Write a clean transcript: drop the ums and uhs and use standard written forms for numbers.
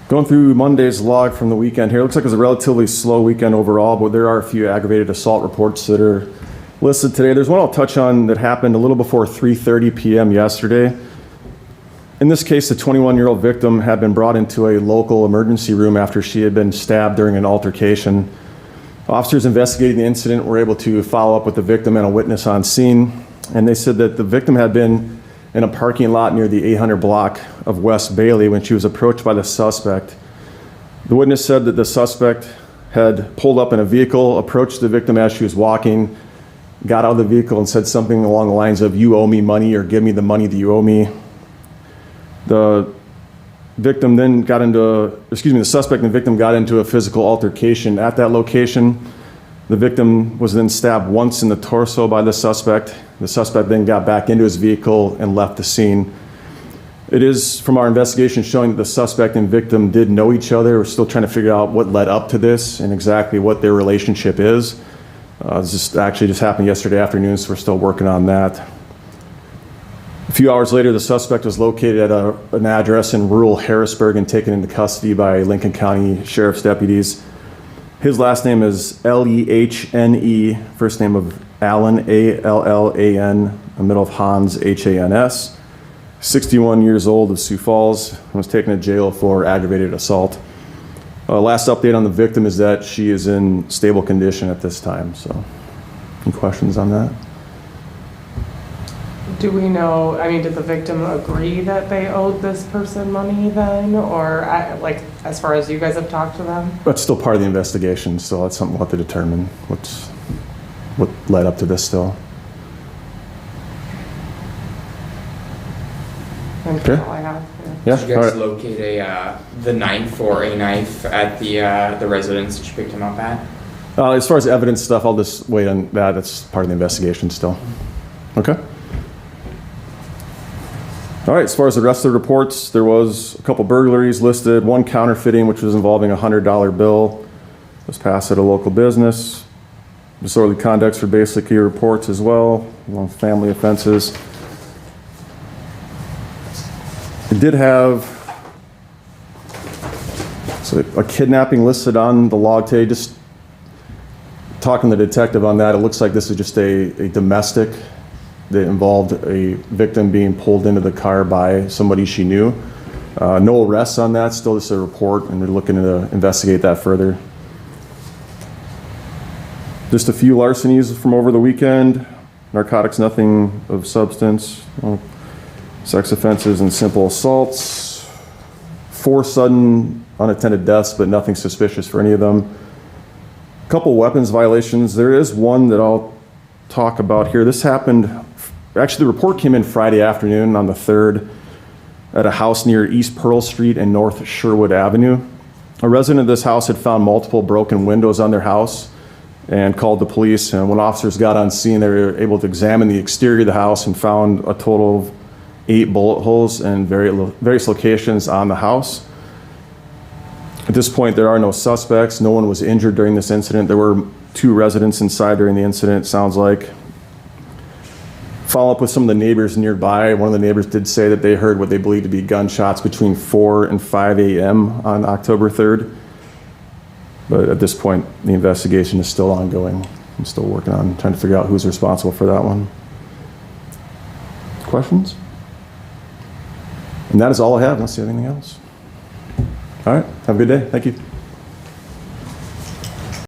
Going through Monday's log from the weekend here, it looks like it was a relatively slow weekend overall, but there are a few aggravated assault reports that are listed today. There's one I'll touch on that happened a little before 3:30 p.m. yesterday. In this case, the 21-year-old victim had been brought into a local emergency room after she had been stabbed during an altercation. Officers investigating the incident were able to follow up with the victim and a witness on scene, and they said that the victim had been in a parking lot near the 800 block of West Bailey when she was approached by the suspect. The witness said that the suspect had pulled up in a vehicle, approached the victim as she was walking, got out of the vehicle and said something along the lines of, "You owe me money," or "Give me the money that you owe me." The victim then got into, the suspect and the victim got into a physical altercation at that location. The victim was then stabbed once in the torso by the suspect. The suspect then got back into his vehicle and left the scene. It is, from our investigation, showing that the suspect and victim did know each other. We're still trying to figure out what led up to this and exactly what their relationship is. This just happened yesterday afternoon, so we're still working on that. A few hours later, the suspect was located at an address in rural Harrisburg and taken into custody by Lincoln County Sheriff's deputies. His last name is Lehne, first name of Allen, Allan, a middle of Hans, Hans. 61 years old of Sioux Falls, and was taken to jail for aggravated assault. Last update on the victim is that she is in stable condition at this time. So, any questions on that? Do we know, did the victim agree that they owed this person money then? Or, as far as you guys have talked to them? That's still part of the investigation, so that's something we'll have to determine what led up to this still. Okay. All I have. Yeah. Did you guys locate the knife or a knife at the residence that you picked him up at? As far as evidence stuff, I'll just wait on that. That's part of the investigation still. Okay. All right, as far as the rest of the reports, there was a couple burglaries listed, one counterfeiting, which was involving a $100 bill, was passed at a local business. Disorderly conducts for basic year reports as well, along with family offenses. It did have a kidnapping listed on the log today. Just talking to the detective on that, it looks like this is just a domestic that involved a victim being pulled into the car by somebody she knew. No arrests on that, still just a report, and they're looking to investigate that further. Just a few larcenies from over the weekend. Narcotics, nothing of substance. Sex offenses and simple assaults. 4 sudden unattended deaths, but nothing suspicious for any of them. A couple weapons violations. There is one that I'll talk about here. This happened, actually the report came in Friday afternoon on the 3rd at a house near East Pearl Street and North Sherwood Avenue. A resident of this house had found multiple broken windows on their house and called the police. And when officers got on scene, they were able to examine the exterior of the house and found a total of 8 bullet holes in various locations on the house. At this point, there are no suspects. No one was injured during this incident. There were 2 residents inside during the incident, it sounds like. Follow up with some of the neighbors nearby. One of the neighbors did say that they heard what they believed to be gunshots between 4 and 5 a.m. on October 3rd. But at this point, the investigation is still ongoing. I'm still working on trying to figure out who's responsible for that one. Questions? And that is all I have, unless you have anything else. All right, have a good day. Thank you.